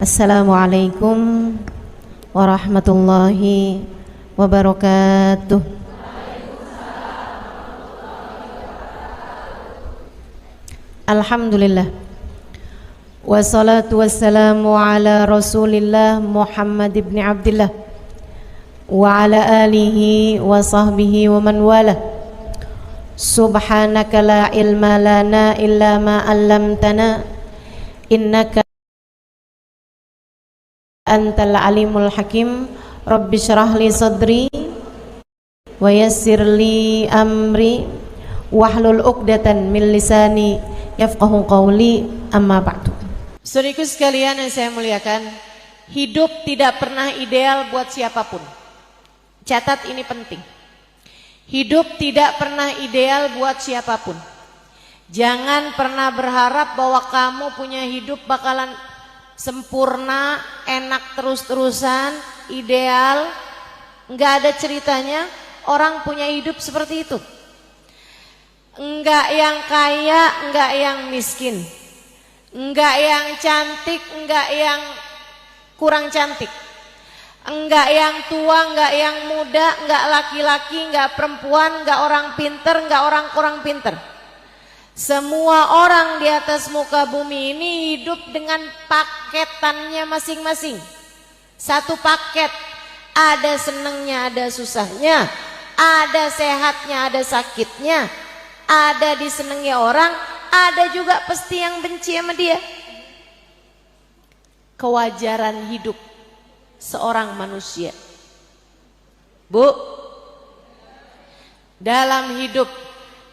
Assalamualaikum warahmatullahi wabarakatuh. Alhamdulillah. Wassalatu wassalamu ala Rasulillah Muhammad ibn Abdillah wa ala alihi wa sahbihi wa man wala. Subhanaka la ilma lana illa ma 'allamtana innaka antal alimul hakim. Rabbi syrah li sadri wa yassir li amri wahlul 'uqdatan min lisani yafqahu qawli, amma ba'du. Saudaraku sekalian yang saya muliakan, hidup tidak pernah ideal buat siapapun. Catat ini penting. Hidup tidak pernah ideal buat siapapun. Jangan pernah berharap bahwa kamu punya hidup bakalan sempurna, enak terus-terusan, ideal. Enggak ada ceritanya orang punya hidup seperti itu. Enggak yang kaya, enggak yang miskin, enggak yang cantik, enggak yang kurang cantik, enggak yang tua, enggak yang muda, enggak laki-laki, enggak perempuan, enggak orang pinter, enggak orang kurang pinter. Semua orang di atas muka bumi ini hidup dengan paketannya masing-masing. Satu paket, ada senengnya, ada susahnya, ada sehatnya, ada sakitnya, ada disenangi orang, ada juga pasti yang benci sama dia. Kewajaran hidup seorang manusia. Bu, dalam hidup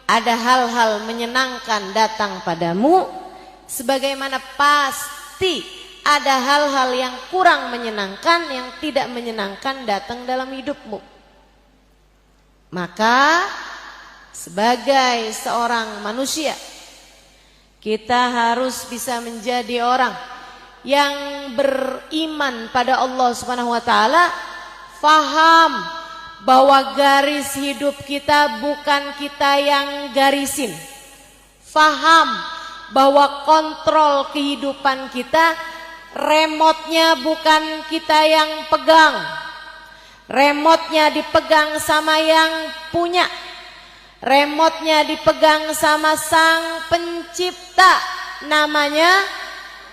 ada hal-hal menyenangkan datang padamu, sebagaimana pasti ada hal-hal yang kurang menyenangkan, yang tidak menyenangkan datang dalam hidupmu. Maka sebagai seorang manusia, kita harus bisa menjadi orang yang beriman pada Allah Subhanahu wa taala, faham bahwa garis hidup kita bukan kita yang garisin. Faham bahwa kontrol kehidupan kita, remote-nya bukan kita yang pegang. Remote-nya dipegang sama yang punya. Remote-nya dipegang sama Sang Pencipta, namanya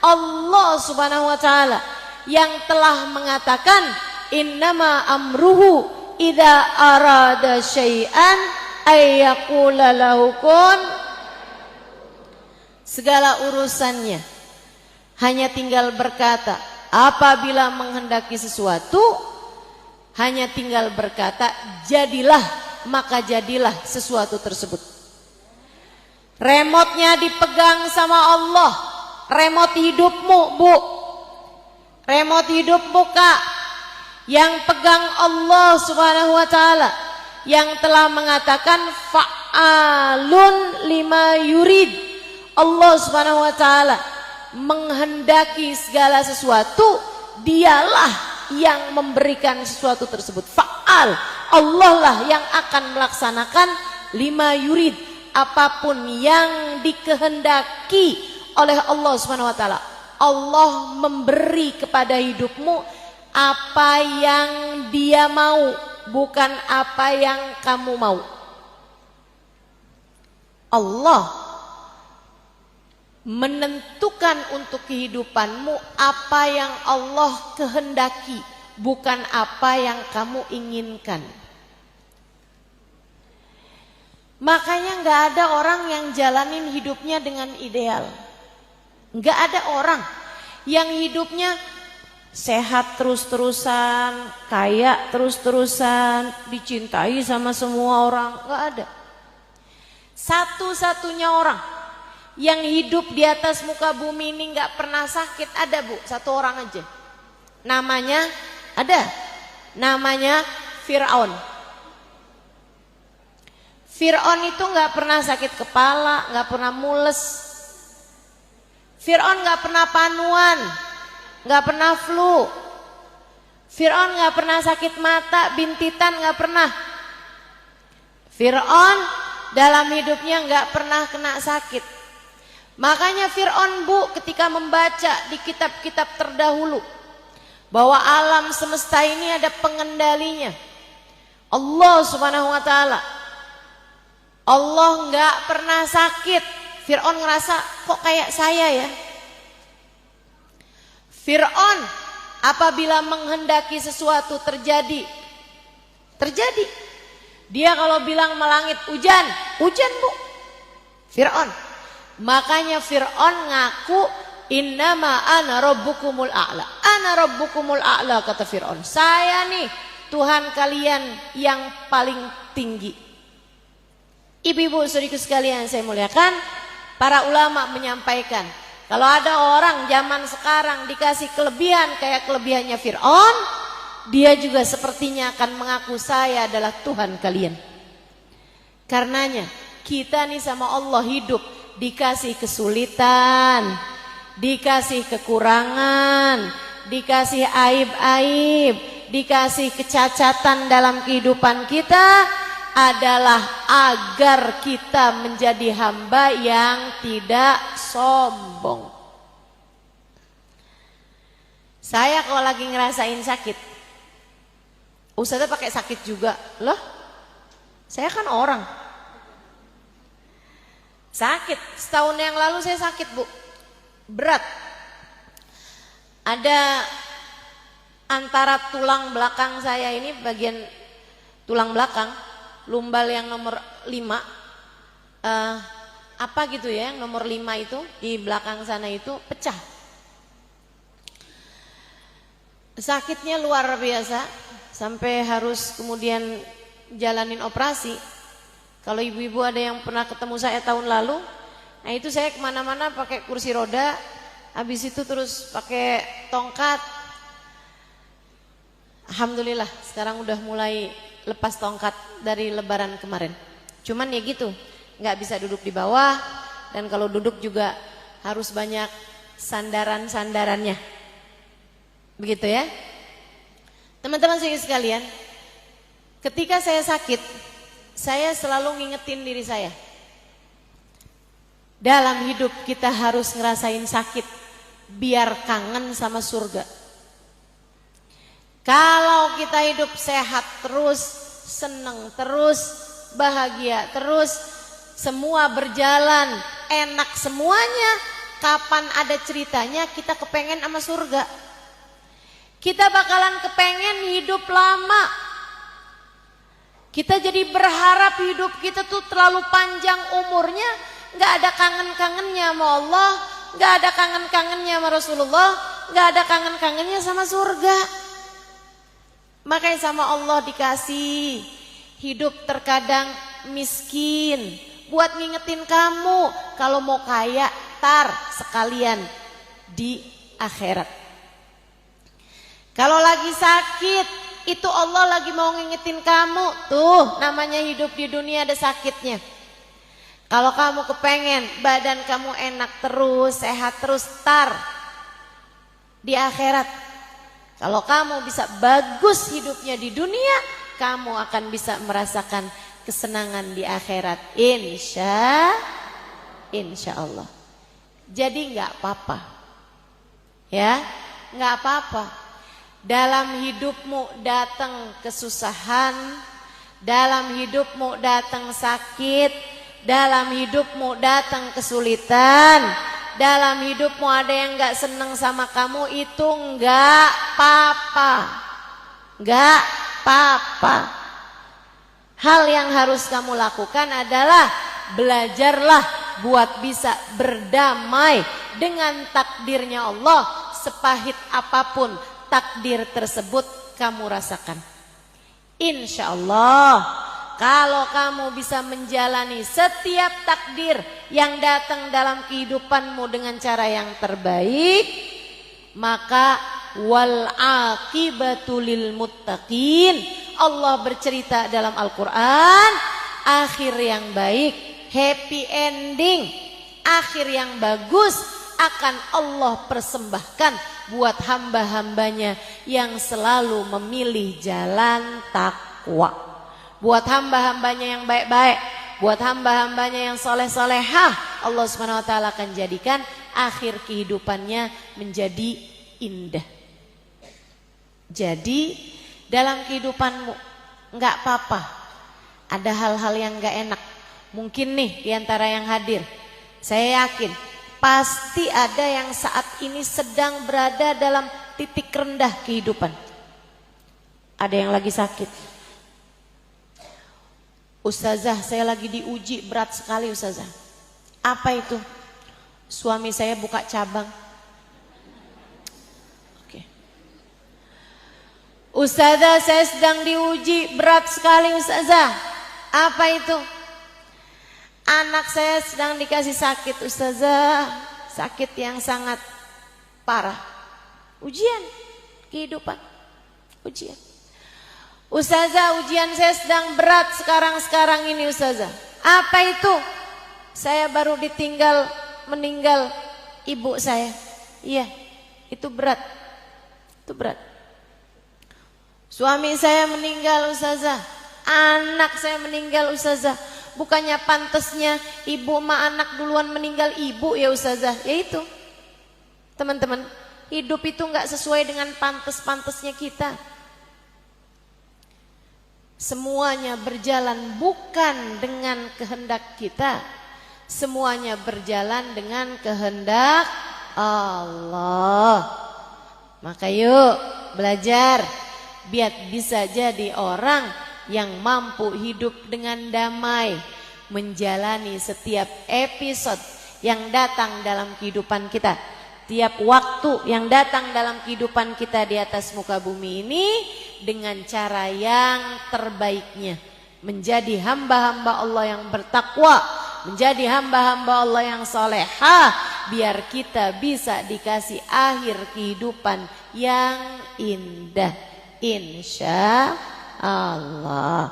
Allah Subhanahu wa taala, yang telah mengatakan innama amruhu idza arada syai'an ay yaqula lahu kun. Segala urusannya hanya tinggal berkata, apabila menghendaki sesuatu hanya tinggal berkata jadilah, maka jadilah sesuatu tersebut. Remote-nya dipegang sama Allah. Remote hidupmu, Bu. Remote hidupmu, Kak. Yang pegang Allah Subhanahu wa taala, yang telah mengatakan fa'alun lima yurid. Allah Subhanahu wa taala menghendaki segala sesuatu, dialah yang memberikan sesuatu tersebut. Fa'al, Allah lah yang akan melaksanakan lima yurid, apapun yang dikehendaki oleh Allah Subhanahu wa taala. Allah memberi kepada hidupmu apa yang Dia mau, bukan apa yang kamu mau. Allah menentukan untuk kehidupanmu apa yang Allah kehendaki, bukan apa yang kamu inginkan. Makanya gak ada orang yang jalanin hidupnya dengan ideal. Gak ada orang yang hidupnya sehat terus-terusan, kaya terus-terusan, dicintai sama semua orang. Gak ada. Satu-satunya orang yang hidup di atas muka bumi ini gak pernah sakit ada, Bu, satu orang aja. Namanya ada, namanya Fir'aun. Fir'aun itu gak pernah sakit kepala, gak pernah mules. Fir'aun gak pernah panuan, gak pernah flu. Fir'aun gak pernah sakit mata, bintitan, gak pernah. Fir'aun dalam hidupnya gak pernah kena sakit. Makanya Fir'aun, Bu, ketika membaca di kitab-kitab terdahulu bahwa alam semesta ini ada pengendalinya, Allah Subhanahu wa taala. Allah nggak pernah sakit. Fir'aun ngerasa, kok kayak saya ya? Fir'aun apabila menghendaki sesuatu terjadi. Dia kalau bilang melangit hujan, hujan, Bu. Fir'aun. Makanya Fir'aun ngaku innama ana rabbukumul a'la. Ana rabbukumul a'la, kata Fir'aun. Saya nih Tuhan kalian yang paling tinggi. Ibu-ibu saudaraku sekalian saya muliakan, para ulama menyampaikan, kalau ada orang zaman sekarang dikasih kelebihan kayak kelebihannya Fir'aun, dia juga sepertinya akan mengaku saya adalah Tuhan kalian. Karenanya kita nih sama Allah hidup dikasih kesulitan, dikasih kekurangan, dikasih aib-aib, dikasih kecacatan dalam kehidupan kita adalah agar kita menjadi hamba yang tidak sombong. Saya kalau lagi ngerasain sakit, Ustazah pakai sakit juga loh. Saya kan orang sakit. Setahun yang lalu saya sakit, Bu, berat. Ada antara tulang belakang saya ini, bagian tulang belakang, lumbal yang nomor 5, apa gitu ya, yang nomor 5 itu di belakang sana itu pecah. Sakitnya luar biasa sampai harus kemudian jalanin operasi. Kalau ibu-ibu ada yang pernah ketemu saya tahun lalu, nah itu saya kemana-mana pakai kursi roda, habis itu terus pakai tongkat. Alhamdulillah sekarang udah mulai lepas tongkat dari lebaran kemarin. Cuman ya gitu, nggak bisa duduk di bawah, dan kalau duduk juga harus banyak sandaran-sandarannya. Begitu ya. Teman-teman sekalian, ketika saya sakit, saya selalu ngingetin diri saya, dalam hidup kita harus ngerasain sakit biar kangen sama surga. Kalau kita hidup sehat terus, seneng terus, bahagia terus, semua berjalan enak semuanya, kapan ada ceritanya kita kepengen sama surga? Kita bakalan kepengen hidup lama. Kita jadi berharap hidup kita tuh terlalu panjang umurnya, nggak ada kangen-kangennya sama Allah, nggak ada kangen-kangennya sama Rasulullah, nggak ada kangen-kangennya sama surga. Makanya sama Allah dikasih hidup terkadang miskin, buat ngingetin kamu kalau mau kaya tar sekalian di akhirat. Kalau lagi sakit, itu Allah lagi mau ngingetin kamu, tuh namanya hidup di dunia ada sakitnya. Kalau kamu kepengen badan kamu enak terus, sehat terus, tar di akhirat. Kalau kamu bisa bagus hidupnya di dunia, kamu akan bisa merasakan kesenangan di akhirat, insya Allah. Jadi nggak apa-apa, ya, nggak apa-apa. Dalam hidupmu datang kesusahan, dalam hidupmu datang sakit, dalam hidupmu datang kesulitan, dalam hidupmu ada yang gak seneng sama kamu, itu gak apa-apa. Gak apa-apa. Hal yang harus kamu lakukan adalah belajarlah buat bisa berdamai dengan takdirnya Allah, sepahit apapun takdir tersebut kamu rasakan. Insya Allah, kalau kamu bisa menjalani setiap takdir yang datang dalam kehidupanmu dengan cara yang terbaik, maka wal aqibatu lil muttaqin. Allah bercerita dalam Al-Quran, akhir yang baik, happy ending, akhir yang bagus akan Allah persembahkan buat hamba-hambanya yang selalu memilih jalan takwa. Buat hamba-hambanya yang baik-baik, buat hamba-hambanya yang soleh-solehah, Allah Subhanahu wa taala akan jadikan akhir kehidupannya menjadi indah. Jadi dalam kehidupanmu nggak apa-apa ada hal-hal yang nggak enak. Mungkin nih diantara yang hadir, saya yakin pasti ada yang saat ini sedang berada dalam titik rendah kehidupan. Ada yang lagi sakit. Ustazah, saya lagi diuji berat sekali Ustazah. Apa itu? Suami saya buka cabang. Oke. Ustazah, saya sedang diuji berat sekali Ustazah. Apa itu? Anak saya sedang dikasih sakit Ustazah. Sakit yang sangat parah. Ujian kehidupan. Ujian. Ustazah, ujian saya sedang berat sekarang ini Ustazah. Apa itu? Saya baru meninggal ibu saya. Iya, itu berat. Itu berat. Suami saya meninggal Ustazah. Anak saya meninggal Ustazah. Bukannya pantasnya ibu sama anak duluan meninggal ibu ya Ustazah. Ya itu. Teman-teman, hidup itu gak sesuai dengan pantas-pantasnya kita. Semuanya berjalan bukan dengan kehendak kita. Semuanya berjalan dengan kehendak Allah. Maka yuk belajar biar bisa jadi orang yang mampu hidup dengan damai, menjalani setiap episode yang datang dalam kehidupan kita. Tiap waktu yang datang dalam kehidupan kita di atas muka bumi ini dengan cara yang terbaiknya. Menjadi hamba-hamba Allah yang bertakwa, menjadi hamba-hamba Allah yang solehah, biar kita bisa dikasih akhir kehidupan yang indah, insya Allah.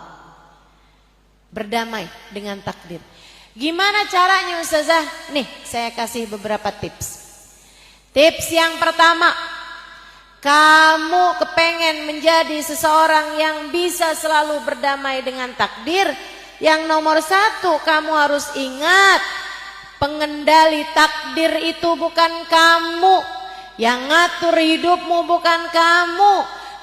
Berdamai dengan takdir. Gimana caranya Ustazah? Nih saya kasih beberapa tips. Tips yang pertama, kamu kepengen menjadi seseorang yang bisa selalu berdamai dengan takdir. Yang nomor satu, kamu harus ingat, pengendali takdir itu bukan kamu. Yang ngatur hidupmu bukan kamu.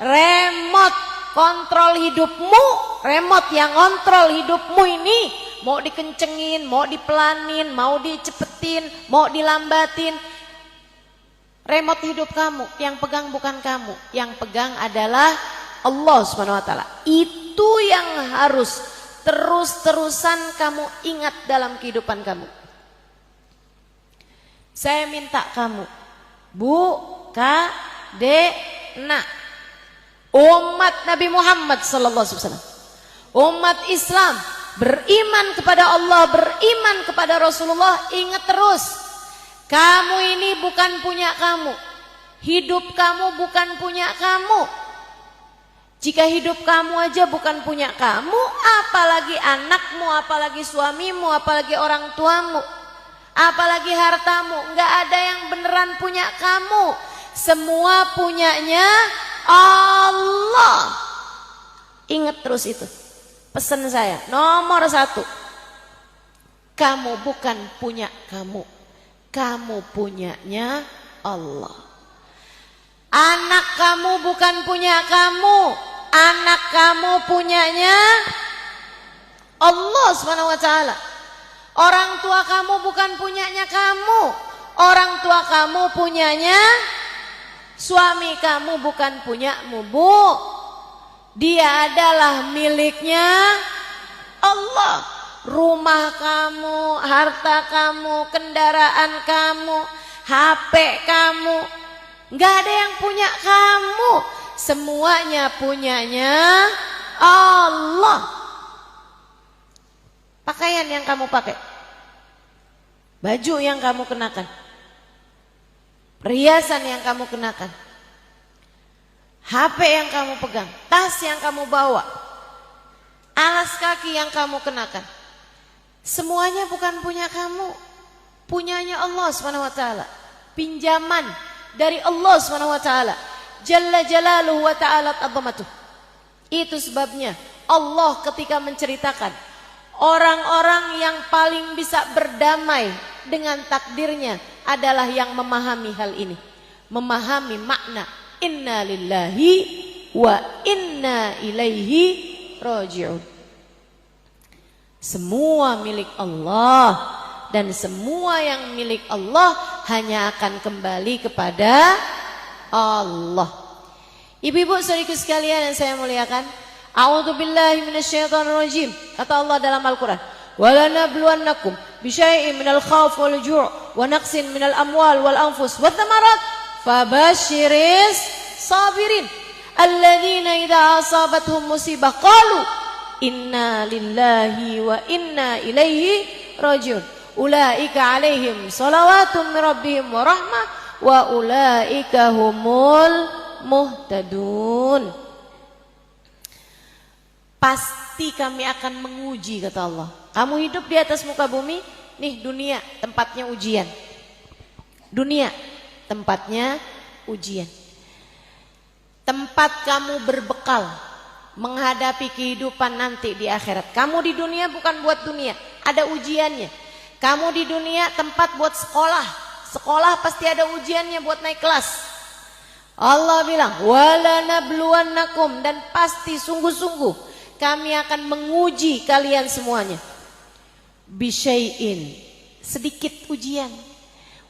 Remote kontrol hidupmu, remote yang kontrol hidupmu ini, mau dikencengin, mau dipelanin, mau dicepetin, mau dilambatin, remote hidup kamu, yang pegang bukan kamu, yang pegang adalah Allah Subhanahu wa taala. Itu yang harus terus-terusan kamu ingat dalam kehidupan kamu. Saya minta kamu, Bu, Kak, Dek, Nak, umat Nabi Muhammad sallallahu alaihi wasallam, umat Islam, beriman kepada Allah, beriman kepada Rasulullah, ingat terus, kamu ini bukan punya kamu. Hidup kamu bukan punya kamu. Jika hidup kamu aja bukan punya kamu, apalagi anakmu, apalagi suamimu, apalagi orang tuamu, apalagi hartamu. Nggak ada yang beneran punya kamu. Semua punyanya Allah. Ingat terus itu. Pesan saya nomor satu, kamu bukan punya kamu. Kamu punyanya Allah. Anak kamu bukan punya kamu. Anak kamu punyanya Allah Subhanahu wa taala. Orang tua kamu bukan punyanya kamu. Orang tua kamu punyanya suami kamu, bukan punyamu, Bu. Dia adalah miliknya Allah. Rumah kamu, harta kamu, kendaraan kamu, HP kamu, nggak ada yang punya kamu. Semuanya punyanya Allah. Pakaian yang kamu pakai, baju yang kamu kenakan, perhiasan yang kamu kenakan, HP yang kamu pegang, tas yang kamu bawa, alas kaki yang kamu kenakan, semuanya bukan punya kamu, punyanya Allah Subhanahu wa taala. Pinjaman dari Allah Subhanahu wa taala. Jalla jalaluhu wa ta'ala 'azamatuh. Itu sebabnya Allah ketika menceritakan Orang-orang yang paling bisa berdamai dengan takdirnya adalah yang memahami hal ini, memahami makna inna lillahi wa inna ilaihi raji'un. Semua milik Allah, dan semua yang milik Allah hanya akan kembali kepada Allah. Ibu-ibu saudariku sekalian yang saya muliakan, a'udzubillahi minasyaitonirrajim. Kata Allah dalam Al-Qur'an, "Walanabluwannakum bisyai'in minal khauf wal ju' wa naqsin minal amwal wal anfus wath thamarat fabasyiris sabirin alladzina idza asabathum musibah qalu inna lillahi wa inna ilaihi raji'un ulaika alaihim salawatun mir rabbihim wa rahmah wa ulaika humul muhtadun." Pasti kami akan menguji, kata Allah. Kamu hidup di atas muka bumi, nih dunia tempatnya ujian. Dunia tempatnya ujian. Tempat kamu berbekal menghadapi kehidupan nanti di akhirat. Kamu di dunia bukan buat dunia, ada ujiannya. Kamu di dunia tempat buat sekolah. Sekolah pasti ada ujiannya buat naik kelas. Allah bilang, "Walanabluwannakum," dan pasti sungguh-sungguh kami akan menguji kalian semuanya. Bisyai'in, sedikit ujian.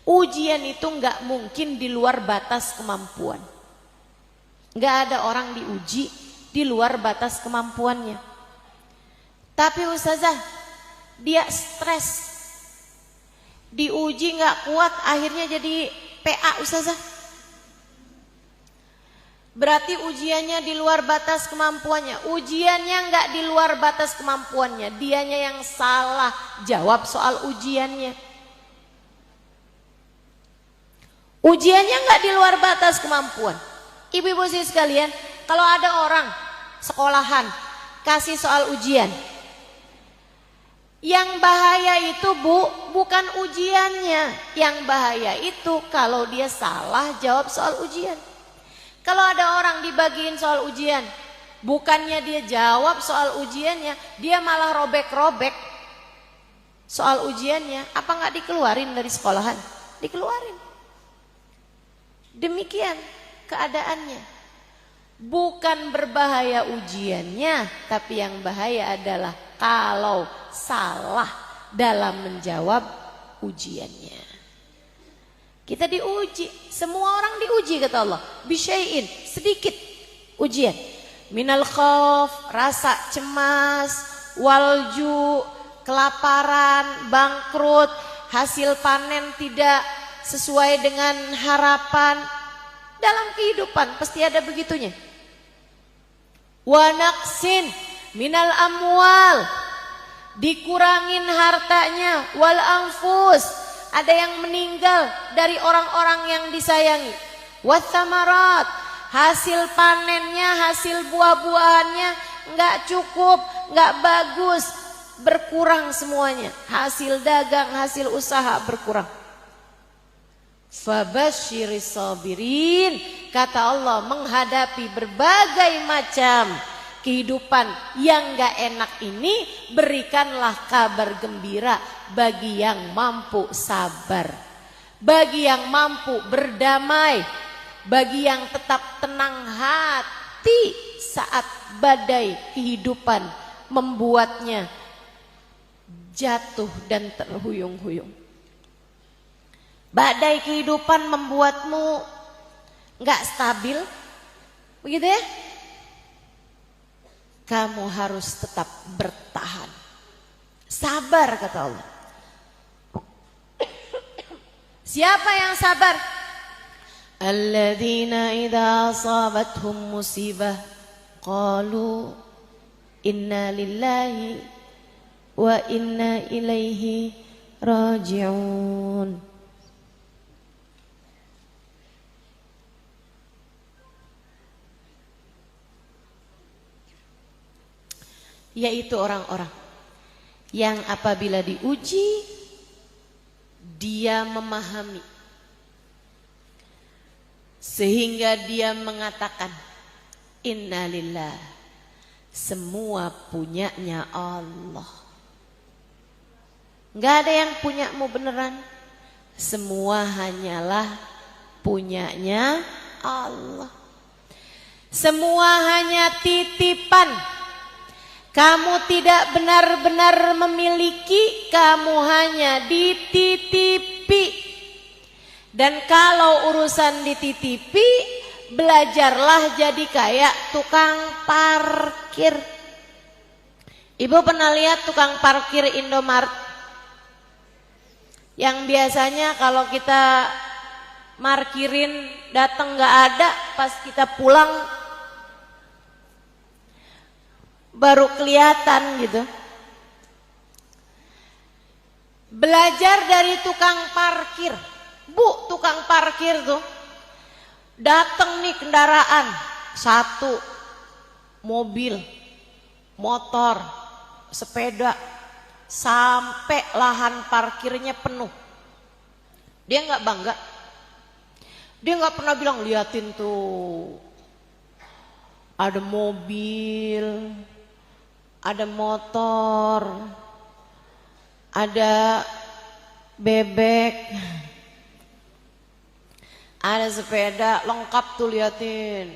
Ujian itu enggak mungkin di luar batas kemampuan. Enggak ada orang diuji di luar batas kemampuannya. Tapi ustazah, dia stres. Diuji enggak kuat, akhirnya jadi PA ustazah. Berarti ujiannya di luar batas kemampuannya. Ujiannya enggak di luar batas kemampuannya. Dianya yang salah jawab soal ujiannya. Ujiannya enggak di luar batas kemampuan. Ibu-ibu sekalian, kalau ada orang sekolahan kasih soal ujian, yang bahaya itu bukan ujiannya. Yang bahaya itu kalau dia salah jawab soal ujian. Kalau ada orang dibagiin soal ujian, bukannya dia jawab soal ujiannya, dia malah robek-robek soal ujiannya, apa nggak dikeluarin dari sekolahan? Dikeluarin. Demikian keadaannya. Bukan berbahaya ujiannya, tapi yang bahaya adalah kalau salah dalam menjawab ujiannya. Kita diuji, semua orang diuji kata Allah. Bisyai'in, sedikit ujian. Minal khauf, rasa cemas, walju, kelaparan, bangkrut, hasil panen tidak sesuai dengan harapan. Dalam kehidupan pasti ada begitunya. Wa naqsin minal amwal, dikurangin hartanya, wal anfus, ada yang meninggal dari orang-orang yang disayangi. Wathamarat, hasil panennya, hasil buah-buahannya enggak cukup, enggak bagus, berkurang semuanya. Hasil dagang, hasil usaha berkurang. Fabasyiris sabirin, kata Allah, menghadapi berbagai macam kehidupan yang gak enak ini, berikanlah kabar gembira bagi yang mampu sabar, bagi yang mampu berdamai, bagi yang tetap tenang hati saat badai kehidupan membuatnya jatuh dan terhuyung-huyung. Badai kehidupan membuatmu gak stabil, begitu ya? Kamu harus tetap bertahan. Sabar kata Allah. Siapa yang sabar? Alladzina idza asabathum musibah qalu inna lillahi wa inna ilaihi raji'un. Yaitu orang-orang yang apabila diuji dia memahami sehingga dia mengatakan innalillah, semua punyanya Allah Nggak ada yang punyamu beneran. Semua hanyalah punyanya Allah. Semua hanya titipan. Kamu tidak benar-benar memiliki, kamu hanya dititipi. Dan kalau urusan dititipi, belajarlah jadi kayak tukang parkir. Ibu pernah lihat tukang parkir Indomaret? Yang biasanya kalau kita markirin datang nggak ada, pas kita pulang baru kelihatan gitu. Belajar dari tukang parkir. Bu, tukang parkir tuh datang nih kendaraan, satu, mobil, motor, sepeda, sampai lahan parkirnya penuh. Dia nggak bangga. Dia nggak pernah bilang, liatin tuh, ada mobil, ada motor, ada bebek, ada sepeda, lengkap tuh, liatin.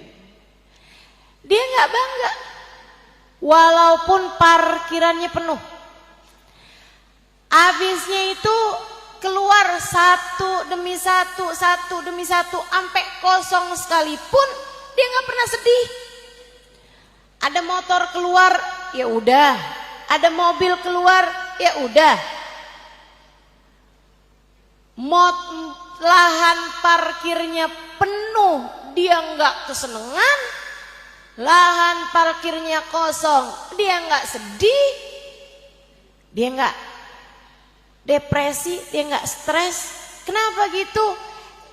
Dia nggak bangga, walaupun parkirannya penuh. Abisnya itu keluar satu demi satu, sampai kosong sekalipun dia nggak pernah sedih. Ada motor keluar, ya udah. Ada mobil keluar, ya udah. Lahan parkirnya penuh, dia nggak kesenengan. Lahan parkirnya kosong, dia nggak sedih. Dia nggak depresi, dia nggak stres. Kenapa gitu?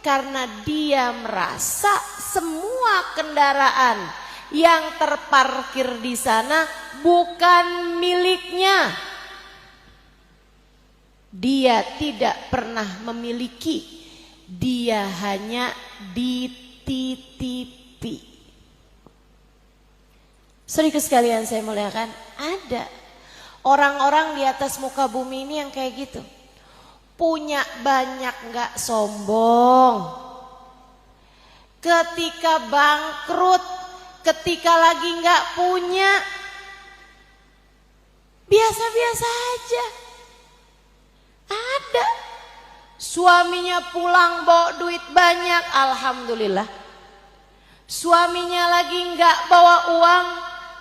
Karena dia merasa semua kendaraan yang terparkir di sana bukan miliknya. Dia tidak pernah memiliki, dia hanya dititipi. Saudara sekalian saya muliakan, ada orang-orang di atas muka bumi ini yang kayak gitu. Punya banyak nggak sombong. Ketika bangkrut, ketika lagi nggak punya, biasa-biasa aja. Ada suaminya pulang bawa duit banyak, alhamdulillah. Suaminya lagi nggak bawa uang,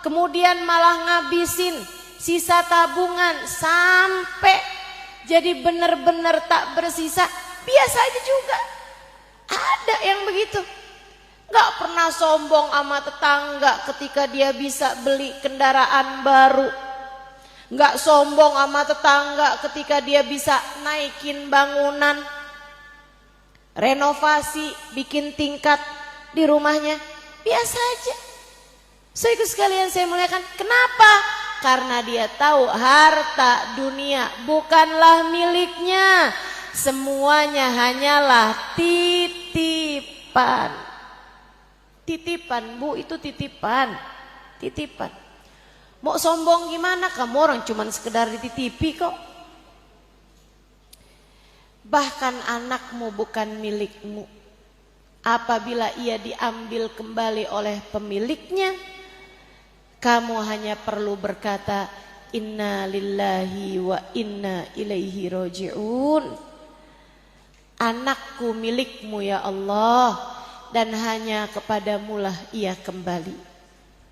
kemudian malah ngabisin sisa tabungan sampai jadi benar-benar tak bersisa, biasa aja juga. Ada yang begitu. Gak pernah sombong sama tetangga ketika dia bisa beli kendaraan baru. Gak sombong sama tetangga ketika dia bisa naikin bangunan, renovasi, bikin tingkat di rumahnya. Biasa aja. Saudara sekalian saya muliakan, kenapa? Karena dia tahu harta dunia bukanlah miliknya. Semuanya hanyalah titipan. Titipan, Bu, itu titipan. Titipan. Mau sombong gimana? Kamu orang cuman sekedar dititipi kok. Bahkan anakmu bukan milikmu. Apabila ia diambil kembali oleh pemiliknya, kamu hanya perlu berkata, inna lillahi wa inna ilaihi roji'un. Anakku milikmu ya Allah, dan hanya kepadamulah ia kembali.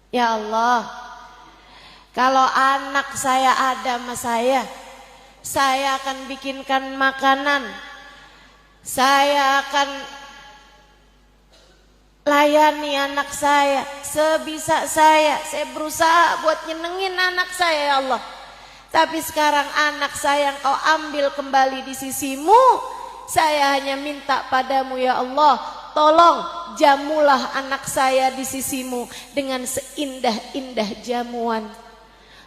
Ya Allah, kalau anak saya ada sama saya akan bikinkan makanan, saya akan layani anak saya sebisa saya berusaha buat nyenengin anak saya ya Allah. Tapi sekarang anak saya Engkau ambil kembali di sisimu, saya hanya minta padamu ya Allah, tolong jamulah anak saya di sisimu dengan seindah-indah jamuan.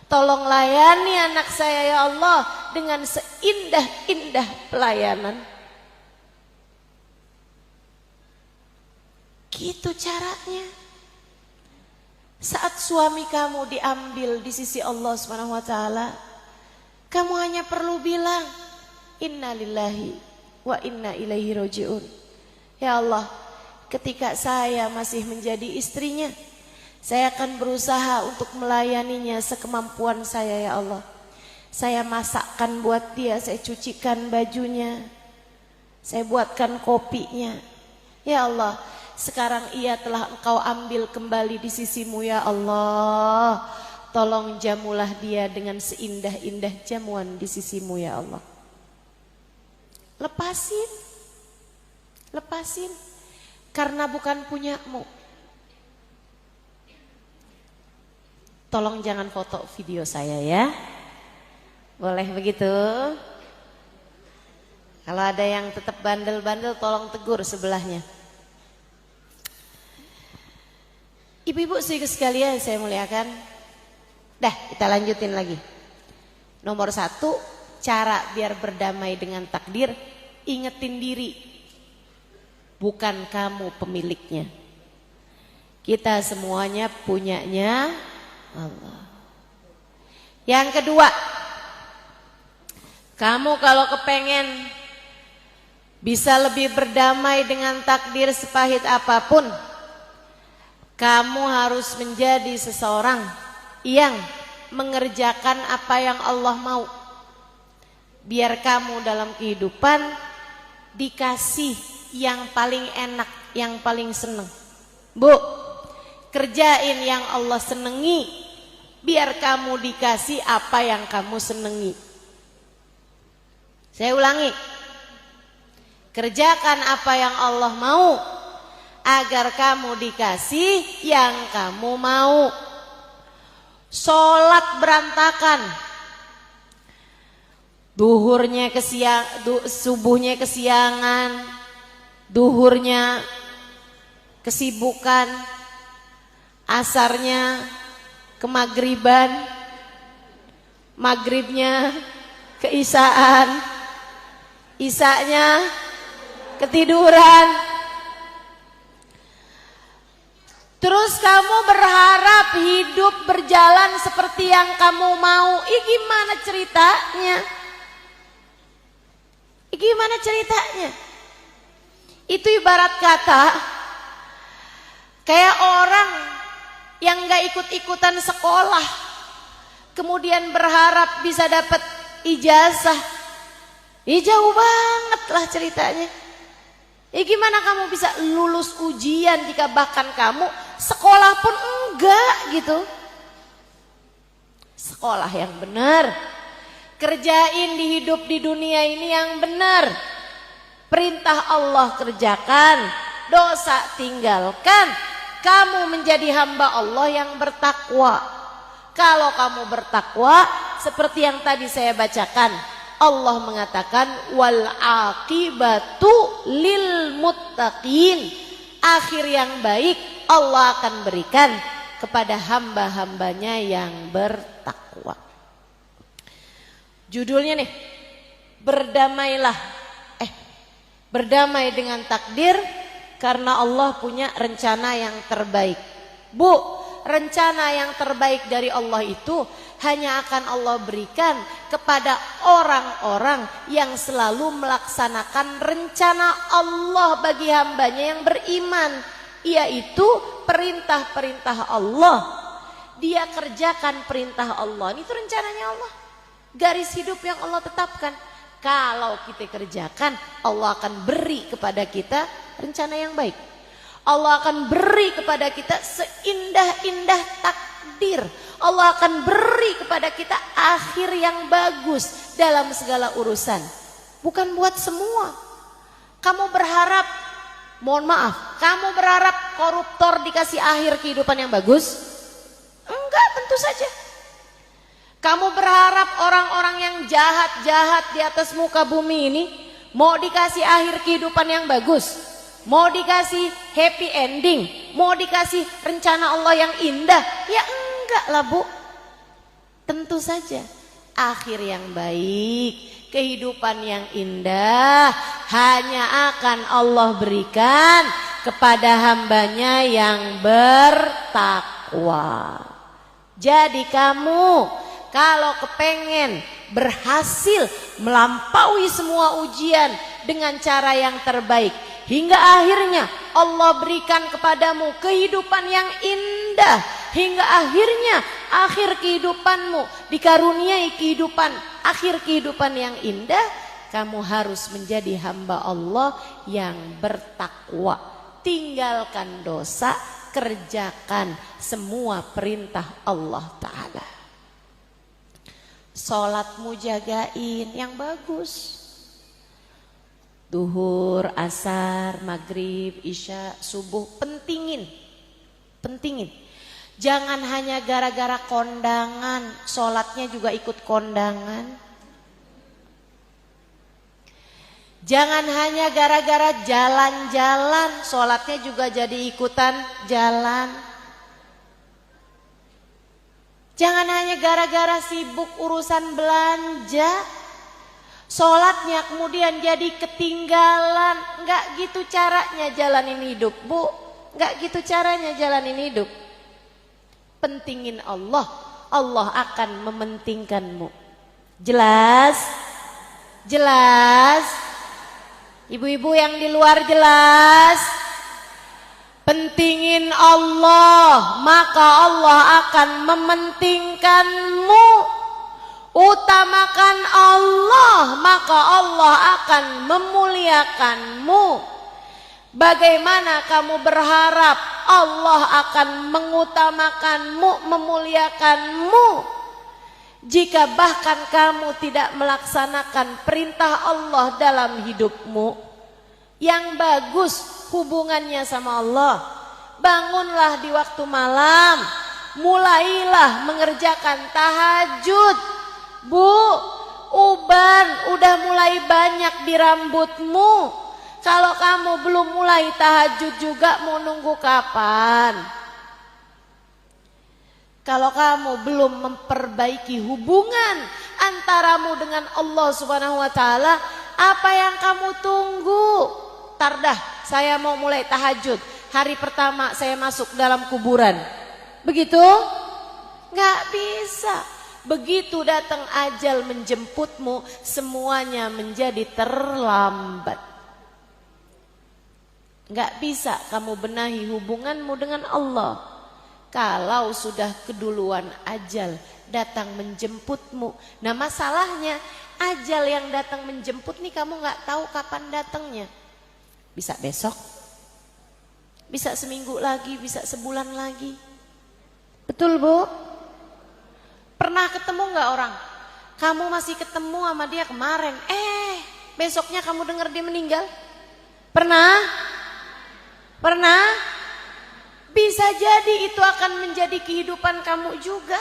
Tolong layani anak saya ya Allah dengan seindah-indah pelayanan. Gitu caranya. Saat suami kamu diambil di sisi Allah Subhanahu wa taala, Kamu hanya perlu bilang, Inna lillahi wa inna ilaihi roji'un. Ya Allah, ketika saya masih menjadi istrinya, saya akan berusaha untuk melayaninya sekemampuan saya ya Allah. Saya masakkan buat dia, saya cucikan bajunya, saya buatkan kopinya. Ya Allah, sekarang ia telah Engkau ambil kembali di sisimu ya Allah. Tolong jamulah dia dengan seindah-indah jamuan di sisimu ya Allah. Lepasin, lepasin, karena bukan punyamu. Tolong jangan foto video saya ya. Boleh begitu? Kalau ada yang tetap bandel-bandel tolong tegur sebelahnya. Ibu-ibu sekalian saya muliakan. Dah, kita lanjutin lagi. Nomor 1, cara biar berdamai dengan takdir, ingetin diri, bukan kamu pemiliknya. Kita semuanya punyanya Allah. Yang kedua, kamu kalau kepengen bisa lebih berdamai dengan takdir sepahit apapun, kamu harus menjadi seseorang yang mengerjakan apa yang Allah mau. Biar kamu dalam kehidupan dikasih yang paling enak, yang paling seneng. Bu, kerjain yang Allah senengi, biar kamu dikasih apa yang kamu senengi. Saya ulangi, kerjakan apa yang Allah mau, agar kamu dikasih yang kamu mau. Sholat berantakan, subuhnya kesiangan, duhurnya kesibukan, asarnya kemagriban, maghribnya keisaan, isanya ketiduran. Terus kamu berharap hidup berjalan seperti yang kamu mau. Gimana ceritanya? Gimana ceritanya? Itu ibarat kata kayak orang yang gak ikut-ikutan sekolah, kemudian berharap bisa dapat ijazah. Jauh banget lah ceritanya. Gimana kamu bisa lulus ujian jika bahkan kamu sekolah pun enggak gitu. Sekolah yang benar, kerjain di hidup di dunia ini yang benar. Perintah Allah kerjakan, dosa tinggalkan. Kamu menjadi hamba Allah yang bertakwa. Kalau kamu bertakwa, seperti yang tadi saya bacakan, Allah mengatakan wal aqibatu lil muttaqin. Akhir yang baik Allah akan berikan kepada hamba-hambanya yang bertakwa. Judulnya nih, berdamai dengan takdir karena Allah punya rencana yang terbaik. Bu, rencana yang terbaik dari Allah itu hanya akan Allah berikan kepada orang-orang yang selalu melaksanakan rencana Allah bagi hambanya yang beriman, yaitu perintah-perintah Allah. Dia kerjakan perintah Allah, itu rencananya Allah, garis hidup yang Allah tetapkan. Kalau kita kerjakan, Allah akan beri kepada kita rencana yang baik. Allah akan beri kepada kita seindah-indah takdir. Allah akan beri kepada kita akhir yang bagus dalam segala urusan. Bukan buat semua. Kamu berharap, mohon maaf, kamu berharap koruptor dikasih akhir kehidupan yang bagus? Enggak, tentu saja. Kamu berharap orang-orang yang jahat-jahat di atas muka bumi ini mau dikasih akhir kehidupan yang bagus? Mau dikasih happy ending? Mau dikasih rencana Allah yang indah? Ya enggak lah Bu. Tentu saja akhir yang baik, kehidupan yang indah hanya akan Allah berikan kepada hambanya yang bertakwa. Jadi kamu kalau kepengen berhasil melampaui semua ujian dengan cara yang terbaik. Hingga akhirnya Allah berikan kepadamu kehidupan yang indah. Hingga akhirnya akhir kehidupanmu dikaruniai kehidupan, akhir kehidupan yang indah. Kamu harus menjadi hamba Allah yang bertakwa. Tinggalkan dosa, kerjakan semua perintah Allah Ta'ala. Sholatmu jagain yang bagus. Duhur, asar, maghrib, isya, subuh, pentingin. Jangan hanya gara-gara kondangan, sholatnya juga ikut kondangan. Jangan hanya gara-gara jalan-jalan, sholatnya juga jadi ikutan jalan. Jangan hanya gara-gara sibuk urusan belanja, sholatnya kemudian jadi ketinggalan. Enggak gitu caranya jalanin hidup, Bu. Enggak gitu caranya jalanin hidup. Pentingin Allah, Allah akan mementingkanmu. Jelas? Jelas? Ibu-ibu yang di luar jelas? Pentingin Allah, maka Allah akan mementingkanmu. Utamakan Allah, maka Allah akan memuliakanmu. Bagaimana kamu berharap Allah akan mengutamakanmu, memuliakanmu, jika bahkan kamu tidak melaksanakan perintah Allah dalam hidupmu? Yang bagus hubungannya sama Allah. Bangunlah di waktu malam, mulailah mengerjakan tahajud. Bu, uban udah mulai banyak di rambutmu. Kalau kamu belum mulai tahajud juga, mau nunggu kapan? Kalau kamu belum memperbaiki hubungan antaramu dengan Allah Subhanahu wa Ta'ala, apa yang kamu tunggu? Tardah, saya mau mulai tahajud. Hari pertama saya masuk dalam kuburan. Begitu? Nggak bisa. Begitu datang ajal menjemputmu, semuanya menjadi terlambat. Nggak bisa kamu benahi hubunganmu dengan Allah kalau sudah keduluan ajal datang menjemputmu. Nah, masalahnya ajal yang datang menjemput nih kamu nggak tahu kapan datangnya. Bisa besok, bisa seminggu lagi, bisa sebulan lagi. Betul, Bu? Pernah ketemu nggak orang? Kamu masih ketemu sama dia kemarin, besoknya kamu dengar dia meninggal? Pernah? Pernah? Bisa jadi itu akan menjadi kehidupan kamu juga.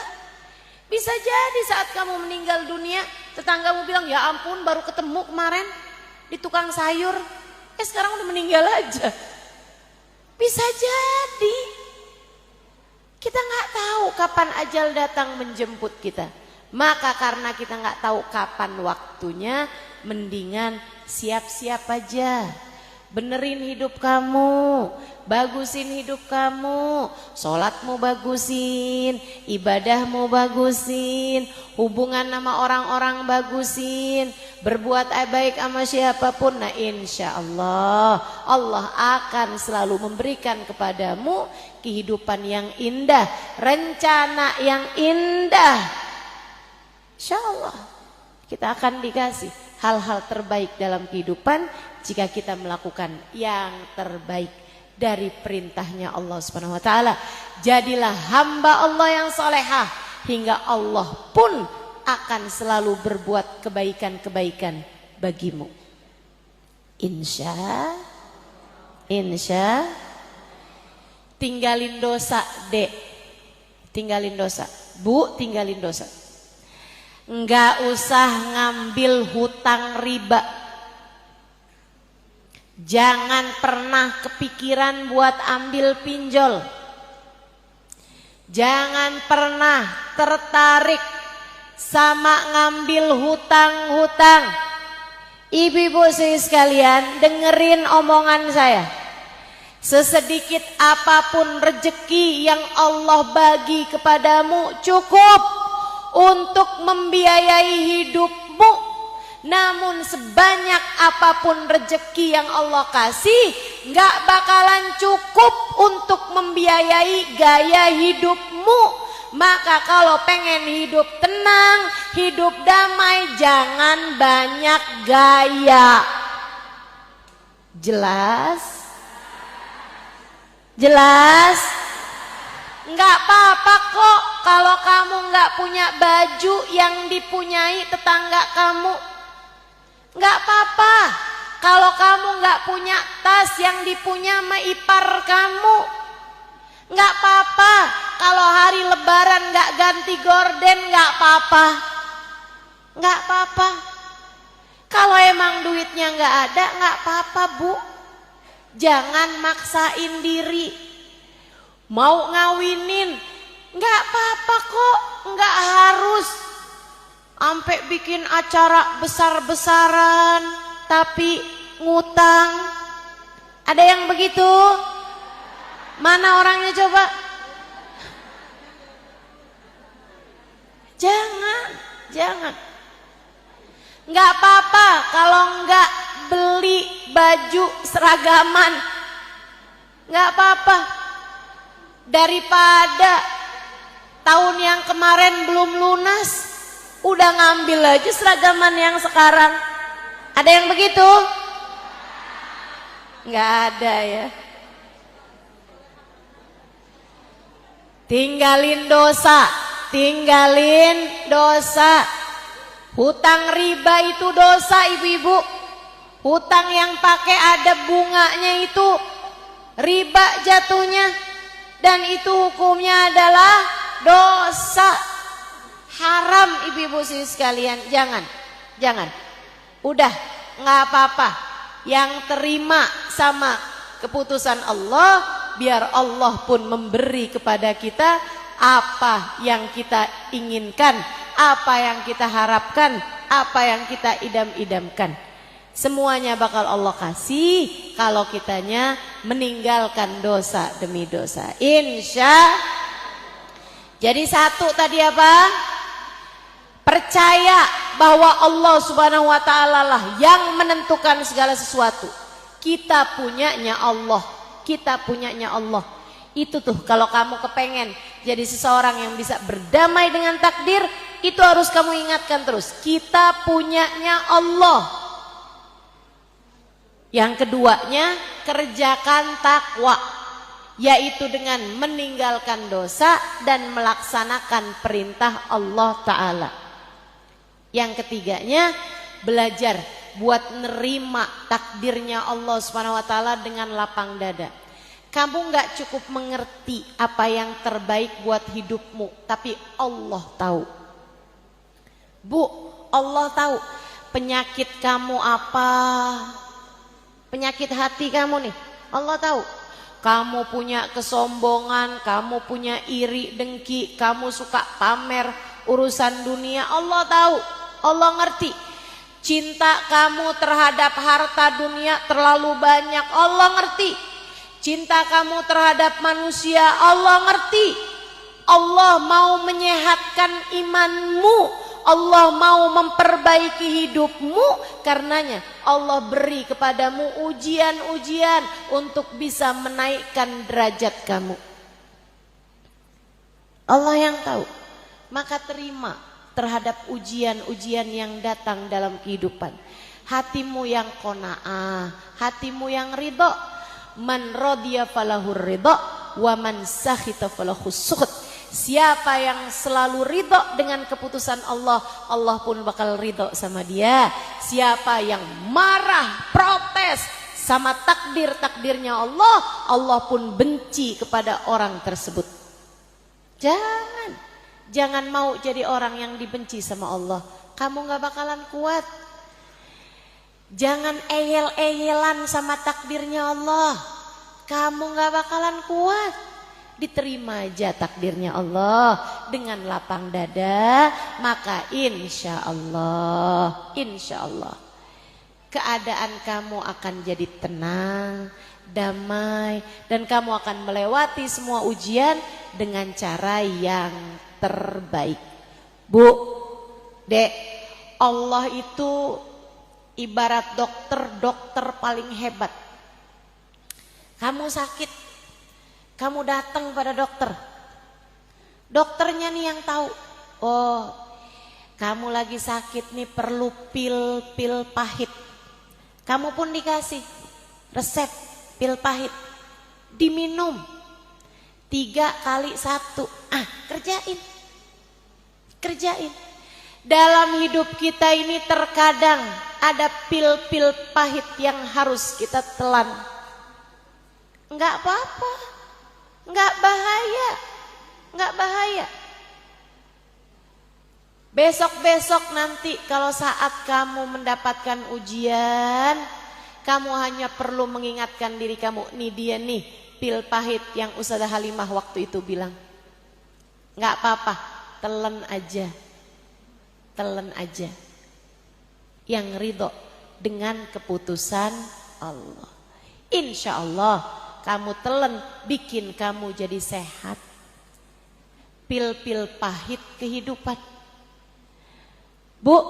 Bisa jadi saat kamu meninggal dunia, tetanggamu bilang, ya ampun baru ketemu kemarin di tukang sayur, sekarang udah meninggal aja. Bisa jadi. Kita nggak tahu kapan ajal datang menjemput kita. Maka karena kita nggak tahu kapan waktunya, mendingan siap-siap aja. Benerin hidup kamu, bagusin hidup kamu, sholatmu bagusin, ibadahmu bagusin, hubungan sama orang-orang bagusin, berbuat baik sama siapapun. Nah, insya Allah Allah akan selalu memberikan kepadamu kehidupan yang indah, rencana yang indah. Insya Allah kita akan dikasih hal-hal terbaik dalam kehidupan jika kita melakukan yang terbaik dari perintahnya Allah Subhanahu wa Ta'ala. Jadilah hamba Allah yang solehah, hingga Allah pun akan selalu berbuat kebaikan-kebaikan bagimu. Insya tinggalin dosa, Dek. Tinggalin dosa. Bu, tinggalin dosa. Enggak usah ngambil hutang riba. Jangan pernah kepikiran buat ambil pinjol. Jangan pernah tertarik sama ngambil hutang-hutang. Ibu-ibu sekalian, dengerin omongan saya. Sesedikit apapun rezeki yang Allah bagi kepadamu cukup untuk membiayai hidupmu. Namun sebanyak apapun rezeki yang Allah kasih, gak bakalan cukup untuk membiayai gaya hidupmu. Maka kalau pengen hidup tenang, hidup damai, jangan banyak gaya. Jelas? Jelas? Nggak apa-apa kok kalau kamu nggak punya baju yang dipunyai tetangga kamu. Nggak apa-apa kalau kamu nggak punya tas yang dipunya sama ipar kamu. Nggak apa-apa kalau hari lebaran nggak ganti gorden, nggak apa-apa. Nggak apa-apa. Kalau emang duitnya nggak ada, nggak apa-apa Bu. Jangan maksain diri. Mau ngawinin, nggak apa-apa kok, nggak harus sampai bikin acara besar-besaran tapi ngutang. Ada yang begitu? Mana orangnya coba? Jangan. Nggak apa-apa kalau nggak beli baju seragaman. Nggak apa-apa. Daripada tahun yang kemarin belum lunas, udah ngambil aja seragaman yang sekarang. Ada yang begitu? Nggak ada ya. Tinggalin dosa. Hutang riba itu dosa ibu-ibu. Hutang yang pakai ada bunganya itu riba jatuhnya. Dan itu hukumnya adalah dosa. Haram ibu-ibu sekalian. Jangan. Udah nggak apa-apa. Yang terima sama keputusan Allah, biar Allah pun memberi kepada kita apa yang kita inginkan, apa yang kita harapkan, apa yang kita idam-idamkan. Semuanya bakal Allah kasih kalau kitanya meninggalkan dosa demi dosa. Jadi satu tadi apa? Percaya bahwa Allah Subhanahu wa taala lah yang menentukan segala sesuatu. Kita punyanya Allah. Itu tuh kalau kamu kepengen jadi seseorang yang bisa berdamai dengan takdir, itu harus kamu ingatkan terus. Kita punyanya Allah. Yang keduanya, kerjakan takwa, yaitu dengan meninggalkan dosa dan melaksanakan perintah Allah Ta'ala. Yang ketiganya, belajar buat nerima takdirnya Allah Subhanahu wa taala dengan lapang dada. Kamu nggak cukup mengerti apa yang terbaik buat hidupmu, tapi Allah tahu. Bu, Allah tahu penyakit kamu apa? Penyakit hati kamu nih, Allah tahu. Kamu punya kesombongan, kamu punya iri, dengki, kamu suka pamer urusan dunia, Allah tahu. Allah ngerti. Cinta kamu terhadap harta dunia terlalu banyak, Allah ngerti. Cinta kamu terhadap manusia, Allah ngerti. Allah mau menyehatkan imanmu, Allah mau memperbaiki hidupmu. Karenanya Allah beri kepadamu ujian-ujian untuk bisa menaikkan derajat kamu. Allah yang tahu. Maka terima terhadap ujian-ujian yang datang dalam kehidupan. Hatimu yang qanaah, hatimu yang ridho. Man radiya falahur ridho, wa man sakhita falahus sukhut. Siapa yang selalu ridho dengan keputusan Allah, Allah pun bakal ridho sama dia. Siapa yang marah, protes sama takdir-takdirnya Allah, Allah pun benci kepada orang tersebut. Jangan mau jadi orang yang dibenci sama Allah. Kamu gak bakalan kuat. Jangan eyel-eyelan sama takdirnya Allah. Kamu gak bakalan kuat. Diterima aja takdirnya Allah dengan lapang dada. Maka insya Allah keadaan kamu akan jadi tenang, damai, dan kamu akan melewati semua ujian dengan cara yang terbaik. Bu, Dek, Allah itu ibarat dokter paling hebat. Kamu sakit, kamu datang pada dokter. Dokternya nih yang tahu. Oh, kamu lagi sakit nih, perlu pil pahit. Kamu pun dikasih resep pil pahit. Diminum 3x1. Kerjain. Dalam hidup kita ini terkadang ada pil-pil pahit yang harus kita telan. Enggak apa-apa, enggak bahaya. Besok-besok nanti kalau saat kamu mendapatkan ujian, kamu hanya perlu mengingatkan diri kamu, nih dia nih pil pahit yang Ustazah Halimah waktu itu bilang. Enggak apa-apa, telan aja. Yang ridho dengan keputusan Allah. Insya Allah kamu telan, bikin kamu jadi sehat. Pil-pil pahit kehidupan. Bu,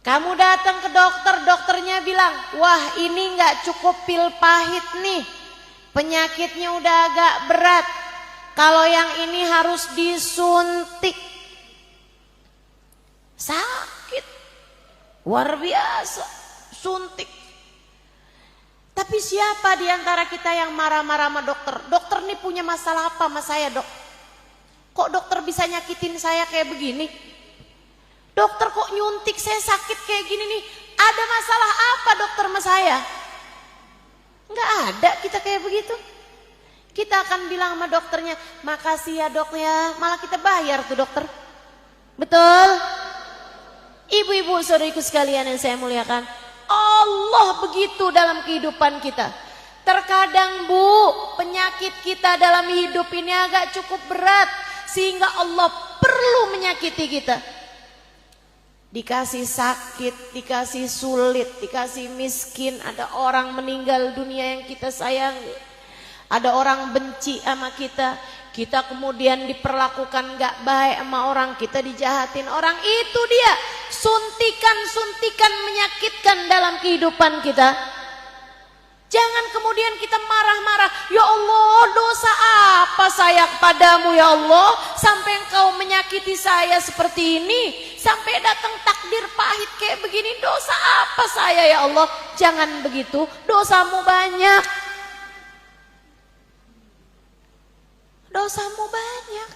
kamu datang ke dokter, dokternya bilang, wah ini nggak cukup pil pahit nih, penyakitnya udah agak berat. Kalau yang ini harus disuntik. Sakit, luar biasa, suntik. Tapi siapa di antara kita yang marah-marah sama dokter? Dokter nih punya masalah apa sama saya, Dok? Kok dokter bisa nyakitin saya kayak begini? Dokter kok nyuntik saya sakit kayak gini nih? Ada masalah apa dokter sama saya? Enggak ada kita kayak begitu. Kita akan bilang sama dokternya, makasih ya dok ya. Malah kita bayar tuh dokter. Betul? Ibu-ibu saudariku sekalian yang saya muliakan, Allah begitu dalam kehidupan kita. Terkadang Bu, penyakit kita dalam hidup ini agak cukup berat, sehingga Allah perlu menyakiti kita. Dikasih sakit, dikasih sulit, dikasih miskin. Ada orang meninggal dunia yang kita sayangi, ada orang benci sama kita, kita kemudian diperlakukan gak baik sama orang, kita dijahatin orang. Itu dia suntikan-suntikan menyakitkan dalam kehidupan kita. Jangan kemudian kita marah-marah, ya Allah dosa apa saya kepadamu ya Allah, sampai engkau menyakiti saya seperti ini, sampai datang takdir pahit kayak begini, dosa apa saya ya Allah. Jangan begitu, dosamu banyak. Dosamu banyak.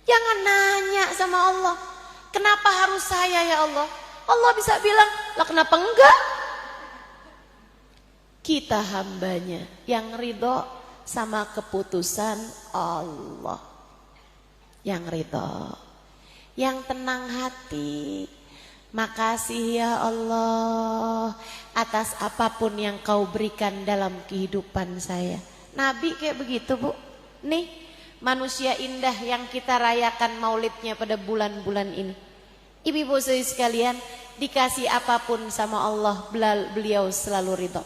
Jangan nanya sama Allah, kenapa harus saya ya Allah? Allah bisa bilang, lah kenapa enggak? Kita hambanya yang ridho sama keputusan Allah. Yang ridho, yang tenang hati. Makasih ya Allah atas apapun yang kau berikan dalam kehidupan saya. Nabi kayak begitu Bu. Nih manusia indah yang kita rayakan maulidnya pada bulan-bulan ini. Ibu-ibu sekalian, dikasih apapun sama Allah, beliau selalu ridho.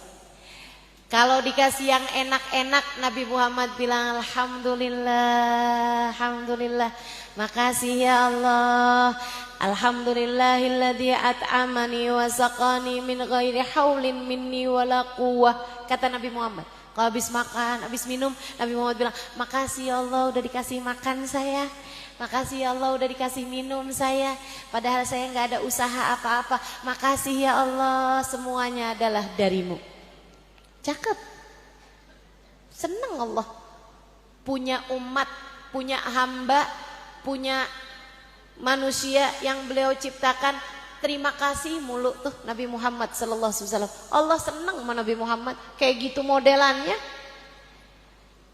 Kalau dikasih yang enak-enak, Nabi Muhammad bilang alhamdulillah, alhamdulillah. Makasih ya Allah. Alhamdulillahilladzi at'amani wa saqani min ghairi haulin minni wala quwwah. Kata Nabi Muhammad. Kalau habis makan, habis minum, Nabi Muhammad bilang, makasih ya Allah udah dikasih makan saya. Makasih ya Allah udah dikasih minum saya. Padahal saya nggak ada usaha apa-apa. Makasih ya Allah, semuanya adalah darimu. Cakep. Senang Allah punya umat, punya hamba, punya manusia yang beliau ciptakan. Terima kasih mulu tuh Nabi Muhammad sallallahu alaihi wasallam. Allah senang sama Nabi Muhammad kayak gitu modelannya.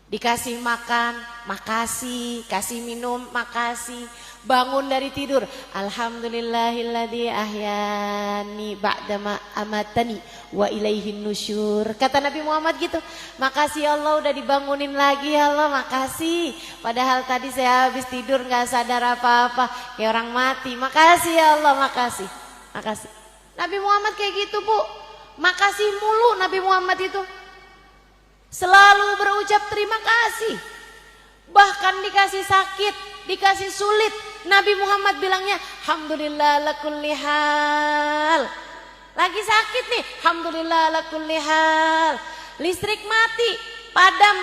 Dikasih makan, makasih, kasih minum, makasih. Bangun dari tidur, alhamdulillahilladzi ahyani ba'dama amatani wa ilaihin nusyur. Kata Nabi Muhammad gitu. Makasih Allah udah dibangunin lagi ya Allah, makasih. Padahal tadi saya habis tidur gak sadar apa-apa, kayak orang mati. Makasih ya Allah, makasih. Makasih. Nabi Muhammad kayak gitu Bu. Makasih mulu Nabi Muhammad itu. Selalu berucap terima kasih. Bahkan dikasih sakit, dikasih sulit, Nabi Muhammad bilangnya alhamdulillah ala kulli hal. Lagi sakit nih, alhamdulillah ala kulli hal. Listrik mati, padam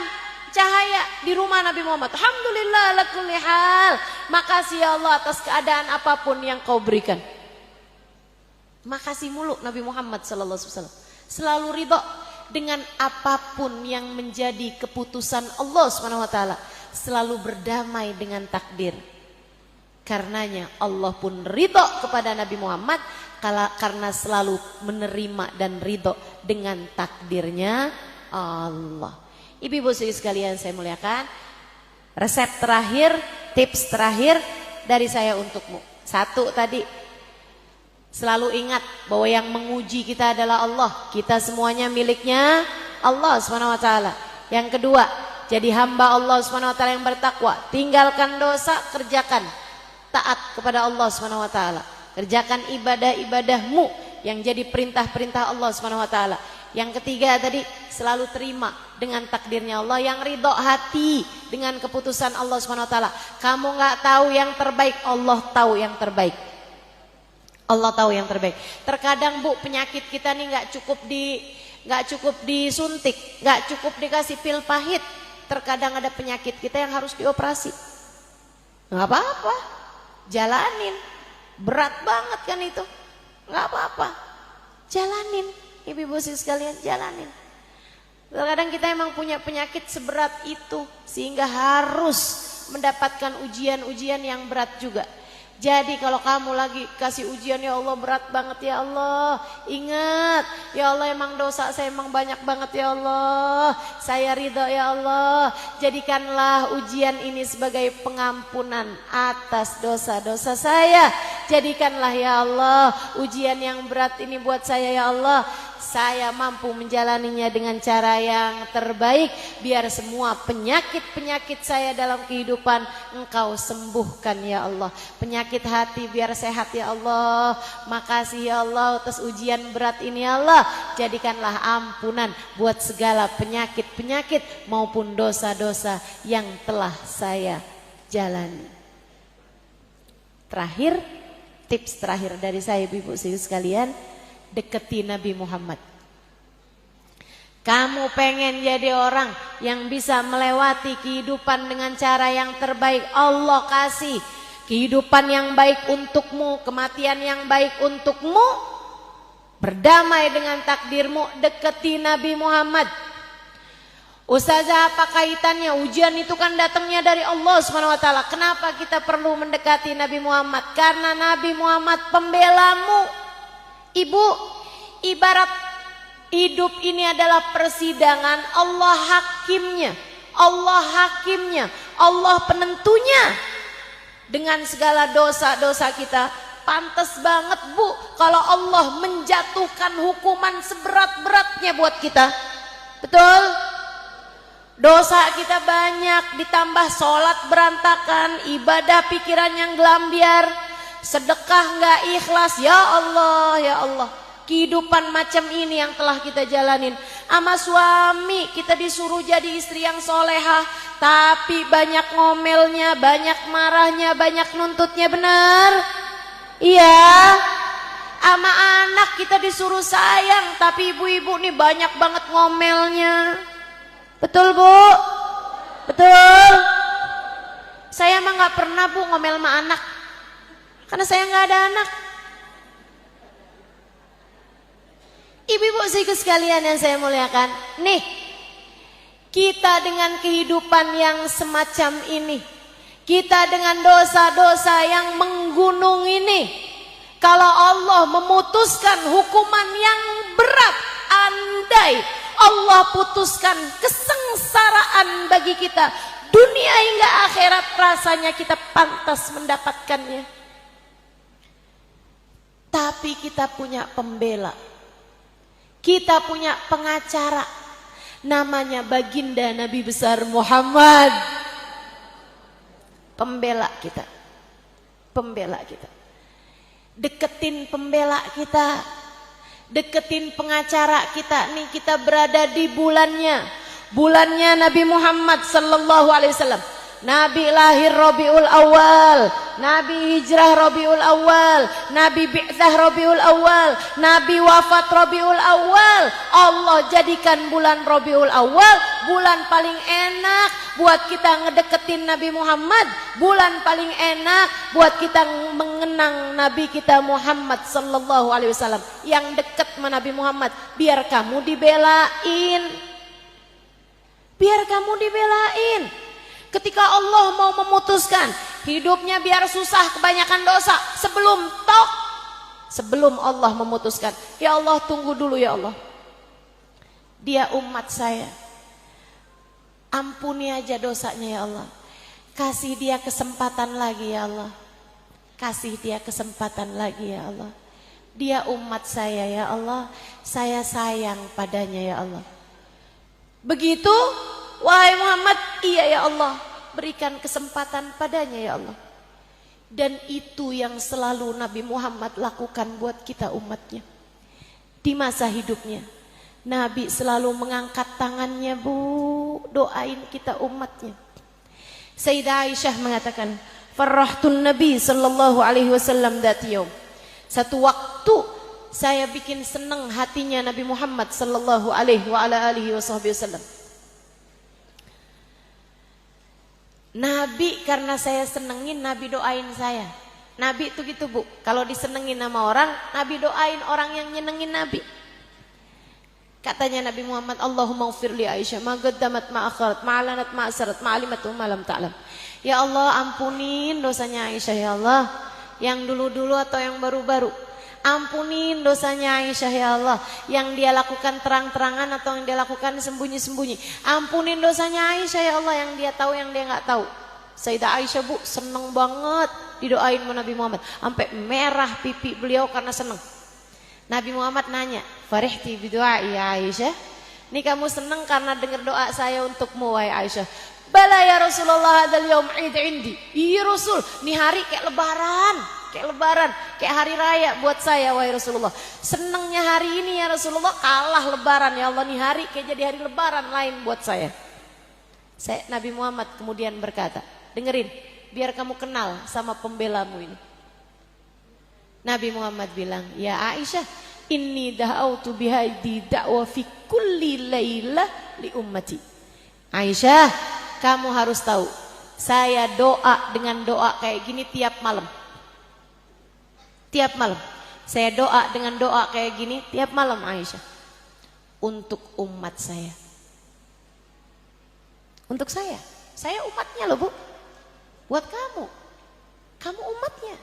cahaya di rumah Nabi Muhammad, alhamdulillah ala kulli hal. Makasih ya Allah atas keadaan apapun yang kau berikan. Makasih mulu Nabi Muhammad sallallahu alaihi wasallam. Selalu ridho dengan apapun yang menjadi keputusan Allah Subhanahu wa taala. Selalu berdamai dengan takdir. Karenanya Allah pun ridho kepada Nabi Muhammad karena selalu menerima dan ridho dengan takdirnya Allah. Ibu-ibu sekalian saya muliakan, resep terakhir, tips terakhir dari saya untukmu. Satu tadi, selalu ingat bahwa yang menguji kita adalah Allah. Kita semuanya miliknya Allah SWT. Yang kedua, jadi hamba Allah SWT yang bertakwa. Tinggalkan dosa, kerjakan taat kepada Allah SWT. Kerjakan ibadah-ibadahmu yang jadi perintah-perintah Allah SWT. Yang ketiga tadi, selalu terima dengan takdirnya Allah, yang ridho hati dengan keputusan Allah SWT. Kamu nggak tahu yang terbaik, Allah tahu yang terbaik. Allah tahu yang terbaik. Terkadang Bu, penyakit kita nih nggak cukup disuntik, nggak cukup dikasih pil pahit. Terkadang ada penyakit kita yang harus dioperasi. Nggak apa-apa, jalanin. Berat banget kan itu, nggak apa-apa, jalanin. Ibu-ibu sekalian, jalanin. Terkadang kita emang punya penyakit seberat itu sehingga harus mendapatkan ujian-ujian yang berat juga. Jadi kalau kamu lagi kasih ujian, ya Allah berat banget ya Allah, ingat ya Allah emang dosa saya emang banyak banget ya Allah, saya ridho ya Allah. Jadikanlah ujian ini sebagai pengampunan atas dosa-dosa saya. Jadikanlah ya Allah ujian yang berat ini buat saya ya Allah. Saya mampu menjalaninya dengan cara yang terbaik. Biar semua penyakit-penyakit saya dalam kehidupan Engkau sembuhkan ya Allah. Penyakit hati biar sehat ya Allah. Makasih ya Allah atas ujian berat ini ya Allah. Jadikanlah ampunan buat segala penyakit-penyakit maupun dosa-dosa yang telah saya jalani. Terakhir, tips terakhir dari saya ibu-ibu sekalian, deketi Nabi Muhammad. Kamu pengen jadi orang yang bisa melewati kehidupan dengan cara yang terbaik. Allah kasih kehidupan yang baik untukmu, kematian yang baik untukmu, berdamai dengan takdirmu, deketi Nabi Muhammad. Ustazah, apa kaitannya? Ujian itu kan datangnya dari Allah SWT. Kenapa kita perlu mendekati Nabi Muhammad? Karena Nabi Muhammad pembelamu. Ibu, ibarat hidup ini adalah persidangan, Allah hakimnya, Allah hakimnya, Allah penentunya. Dengan segala dosa-dosa kita, pantas banget Bu kalau Allah menjatuhkan hukuman seberat-beratnya buat kita. Betul? Dosa kita banyak, ditambah sholat berantakan, ibadah pikiran yang gelambiar, sedekah nggak ikhlas. Ya Allah, ya Allah, kehidupan macam ini yang telah kita jalanin. Sama suami kita disuruh jadi istri yang solehah, tapi banyak ngomelnya, banyak marahnya, banyak nuntutnya, benar? Iya. Sama anak kita disuruh sayang, tapi ibu-ibu nih banyak banget ngomelnya. Betul Bu? Betul? Saya emang nggak pernah Bu ngomel sama anak, karena saya nggak ada anak. Ibu-ibu sekalian yang saya muliakan, nih kita dengan kehidupan yang semacam ini, kita dengan dosa-dosa yang menggunung ini, kalau Allah memutuskan hukuman yang berat, andai Allah putuskan kesengsaraan bagi kita, dunia hingga akhirat, rasanya kita pantas mendapatkannya. Tapi kita punya pembela, kita punya pengacara, namanya baginda Nabi besar Muhammad. Pembela kita, pembela kita. Deketin pembela kita, deketin pengacara kita. Nih kita berada di bulannya Nabi Muhammad sallallahu alaihi wasallam. Nabi lahir Rabiul Awal, Nabi hijrah Rabiul Awal, Nabi bi'tsah Rabiul Awal, Nabi wafat Rabiul Awal. Allah jadikan bulan Rabiul Awal bulan paling enak buat kita ngedeketin Nabi Muhammad, bulan paling enak buat kita mengenang Nabi kita Muhammad sallallahu alaihi wasallam. Yang deket sama Nabi Muhammad, biar kamu dibelain. Biar kamu dibelain. Ketika Allah mau memutuskan hidupnya biar susah, kebanyakan dosa, sebelum Allah memutuskan, ya Allah tunggu dulu ya Allah, dia umat saya, ampuni aja dosanya ya Allah, kasih dia kesempatan lagi ya Allah, kasih dia kesempatan lagi ya Allah, dia umat saya ya Allah, saya sayang padanya ya Allah. Begitu, wahai Muhammad, iya ya Allah, berikan kesempatan padanya ya Allah. Dan itu yang selalu Nabi Muhammad lakukan buat kita umatnya. Di masa hidupnya, Nabi selalu mengangkat tangannya, Bu, doain kita umatnya. Sayyidah Aisyah mengatakan, farrahtun Nabi sallallahu alaihi wasallam dzati yaum. Satu waktu saya bikin senang hatinya Nabi Muhammad sallallahu alaihi wa ala alihi wasallam. Nabi karena saya senengin, Nabi doain saya. Nabi itu gitu, Bu, kalau disenengin sama orang, Nabi doain orang yang nyenengin Nabi. Katanya Nabi Muhammad, Allahumma ghfir li Aisyah ma qaddamat ma akharat ma alanat ma asrat ma alimat ma lam ta'lam. Ya Allah, ampunin dosanya Aisyah ya Allah, yang dulu-dulu atau yang baru-baru. Ampunin dosanya Aisyah ya Allah, yang dia lakukan terang-terangan atau yang dia lakukan sembunyi-sembunyi. Ampunin dosanya Aisyah ya Allah, yang dia tahu yang dia nggak tahu. Sayyidah Aisyah, Bu, seneng banget didoain sama Nabi Muhammad, sampai merah pipi beliau karena seneng. Nabi Muhammad nanya, farihti bidu'ai ya Aisyah, ini kamu seneng karena dengar doa saya untukmu wahai Aisyah. Bala ya Rasulullah, hadzal yaum id indi. Iya Rasul, ini hari kayak lebaran, kayak hari raya buat saya wahai Rasulullah. Senengnya hari ini ya Rasulullah, kalah lebaran ya Allah, nih hari kayak jadi hari lebaran lain buat saya. Nabi Muhammad kemudian berkata, dengerin, biar kamu kenal sama pembelamu ini. Nabi Muhammad bilang, ya Aisyah, inni da'autu bihadi da'wa fi kulli lailah li ummati. Aisyah, kamu harus tahu, saya doa dengan doa kayak gini tiap malam. Tiap malam saya doa dengan doa kayak gini tiap malam Aisyah, untuk umat saya. Untuk saya umatnya loh, Bu. Buat kamu umatnya.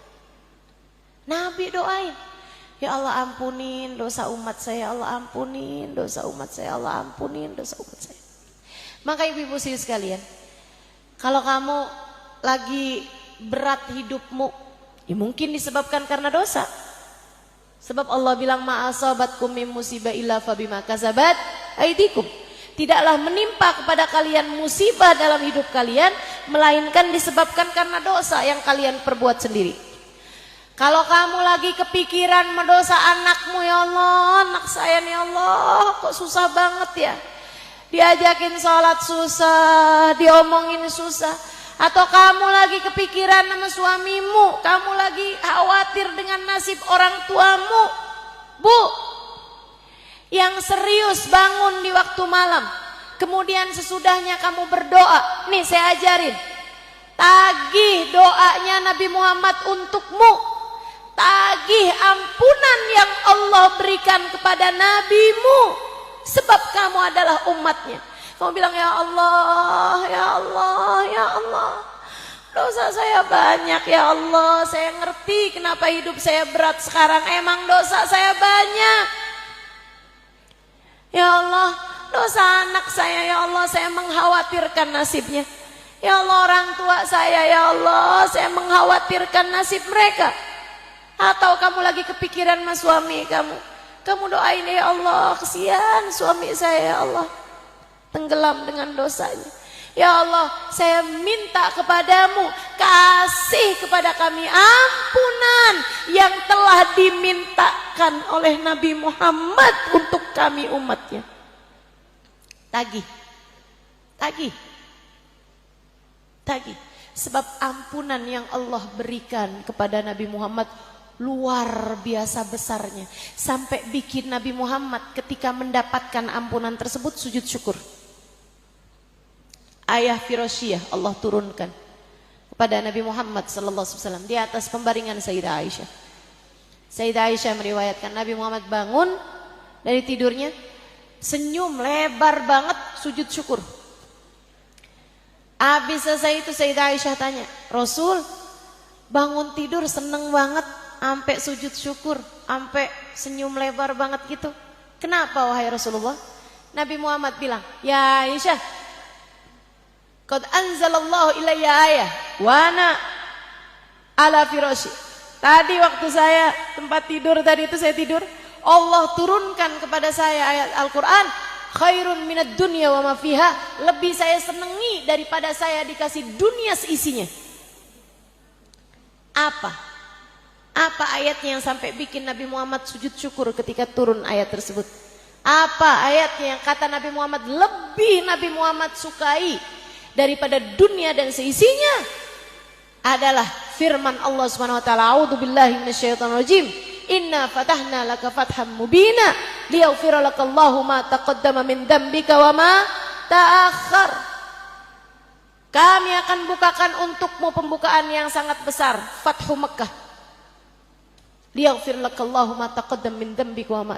Nabi doain, ya Allah ampunin dosa umat saya, Allah ampunin dosa umat saya, Allah ampunin dosa umat saya. Maka ibu-ibu sekalian, kalau kamu lagi berat hidupmu, ya mungkin disebabkan karena dosa. Sebab Allah bilang ma'asabatkum min musibah illa fabima kasabat aidikum. Tidaklah menimpa kepada kalian musibah dalam hidup kalian, melainkan disebabkan karena dosa yang kalian perbuat sendiri. Kalau kamu lagi kepikiran mendosa anakmu, ya Allah, anak saya nih Allah, kok susah banget ya, diajakin sholat susah, diomongin susah. Atau kamu lagi kepikiran sama suamimu, kamu lagi khawatir dengan nasib orang tuamu, Bu, yang serius bangun di waktu malam, kemudian sesudahnya kamu berdoa. Nih saya ajarin, tagih doanya Nabi Muhammad untukmu, tagih ampunan yang Allah berikan kepada nabimu, sebab kamu adalah umatnya. Kamu bilang, ya Allah, ya Allah, ya Allah, dosa saya banyak ya Allah, saya ngerti kenapa hidup saya berat sekarang, emang dosa saya banyak. Ya Allah, dosa anak saya ya Allah, saya mengkhawatirkan nasibnya. Ya Allah, orang tua saya ya Allah, saya mengkhawatirkan nasib mereka. Atau kamu lagi kepikiran sama suami kamu doain, ya Allah, kesian suami saya ya Allah, tenggelam dengan dosanya. Ya Allah, saya minta kepadamu, kasih kepada kami ampunan yang telah dimintakan oleh Nabi Muhammad untuk kami umatnya. Tagih tagih. Sebab ampunan yang Allah berikan kepada Nabi Muhammad luar biasa besarnya. Sampai bikin Nabi Muhammad ketika mendapatkan ampunan tersebut sujud syukur. Ayah Firosyah Allah turunkan kepada Nabi Muhammad SAW di atas pembaringan Sayyidah Aisyah. Sayyidah Aisyah meriwayatkan Nabi Muhammad bangun dari tidurnya, senyum lebar banget, sujud syukur. Habis selesai itu Sayyidah Aisyah tanya, Rasul bangun tidur seneng banget sampai sujud syukur, sampai senyum lebar banget gitu. Kenapa wahai Rasulullah? Nabi Muhammad bilang, ya Aisyah, qad anzalallahu ilayya ayah wa ana ala firashi. Tadi waktu saya tempat tidur tadi itu saya tidur, Allah turunkan kepada saya ayat Al-Qur'an, khairun minad dunya wa ma fiha, lebih saya senangi daripada saya dikasih dunia seisinya. Apa ayatnya yang sampai bikin Nabi Muhammad sujud syukur ketika turun ayat tersebut? Apa ayatnya yang kata Nabi Muhammad lebih Nabi Muhammad sukai daripada dunia dan seisinya? Adalah firman Allah Subhanahu wa taala, a'udzubillahi minasyaitonir rajim. Inna fatahna laka fatham mubina liyaghfira lakallahu ma taqaddama min dzambika wa ma ta'akhkhar. Kami akan bukakan untukmu pembukaan yang sangat besar, Fathu Makkah. Liyaghfir lakallahu ma taqaddama min dzambika wa ma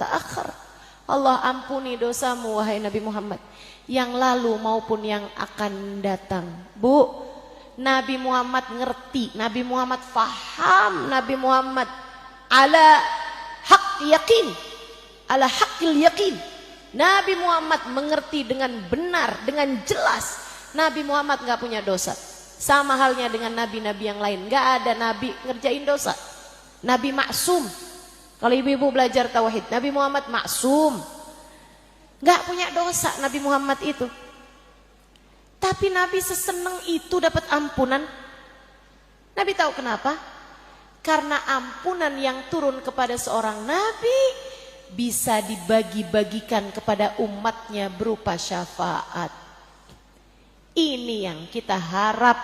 ta'akhkhar. Allah ampuni dosamu wahai Nabi Muhammad, yang lalu maupun yang akan datang. Bu, Nabi Muhammad ngerti, Nabi Muhammad faham, Nabi Muhammad ala haq yakin, ala haqqil yakin. Nabi Muhammad mengerti dengan benar, dengan jelas. Nabi Muhammad gak punya dosa. Sama halnya dengan nabi-nabi yang lain, gak ada nabi ngerjain dosa. Nabi maksum. Kalau ibu-ibu belajar tauhid, Nabi Muhammad maksum, gak punya dosa Nabi Muhammad itu. Tapi Nabi seseneng itu dapat ampunan. Nabi tahu kenapa? Karena ampunan yang turun kepada seorang Nabi bisa dibagi-bagikan kepada umatnya berupa syafaat. Ini yang kita harap,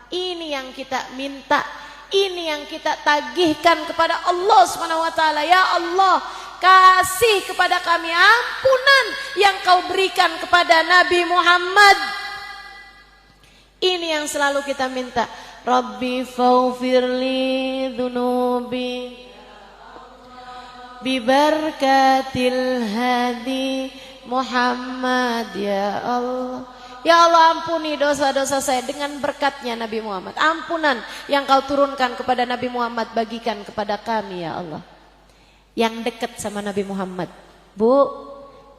ini yang kita minta, ini yang kita tagihkan kepada Allah Subhanahu wa taala. Ya Allah, kasih kepada kami ampunan yang Kau berikan kepada Nabi Muhammad. Ini yang selalu kita minta. Rabbi faghfirli dzunubi bibarakatil hadi Muhammad. Ya Allah, ya Allah, ampuni dosa-dosa saya dengan berkatnya Nabi Muhammad. Ampunan yang Kau turunkan kepada Nabi Muhammad bagikan kepada kami ya Allah. Yang dekat sama Nabi Muhammad, Bu,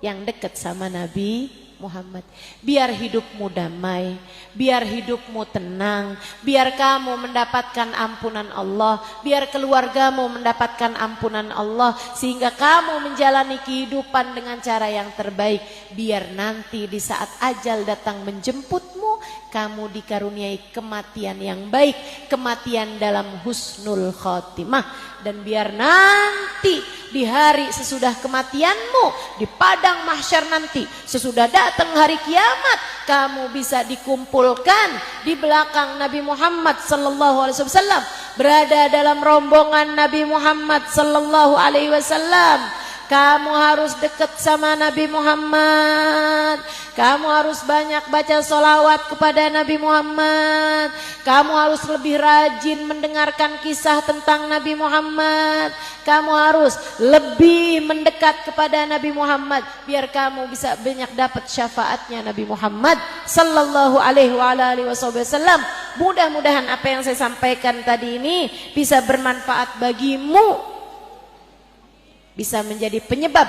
yang dekat sama Nabi Muhammad, biar hidupmu damai, biar hidupmu tenang, biar kamu mendapatkan ampunan Allah, biar keluargamu mendapatkan ampunan Allah, sehingga kamu menjalani kehidupan dengan cara yang terbaik. Biar nanti di saat ajal datang menjemputmu, kamu dikaruniai kematian yang baik, kematian dalam husnul khotimah. Dan biar nanti di hari sesudah kematianmu, di padang mahsyar nanti, sesudah datang hari kiamat, kamu bisa dikumpulkan di belakang Nabi Muhammad sallallahu alaihi wasallam, berada dalam rombongan Nabi Muhammad sallallahu alaihi wasallam. Kamu harus dekat sama Nabi Muhammad. Kamu harus banyak baca sholawat kepada Nabi Muhammad. Kamu harus lebih rajin mendengarkan kisah tentang Nabi Muhammad. Kamu harus lebih mendekat kepada Nabi Muhammad, biar kamu bisa banyak dapat syafaatnya Nabi Muhammad sallallahu alaihi wasallam. Mudah-mudahan apa yang saya sampaikan tadi ini bisa bermanfaat bagimu, bisa menjadi penyebab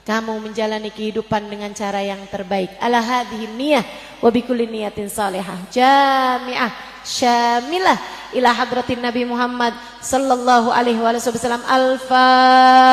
kamu menjalani kehidupan dengan cara yang terbaik. Ala hadhihi niyah wa bikulli niyatin salihah jami'ah syamilah ila hadratin Nabi Muhammad sallallahu alaihi wasallam. Al-Fatihah.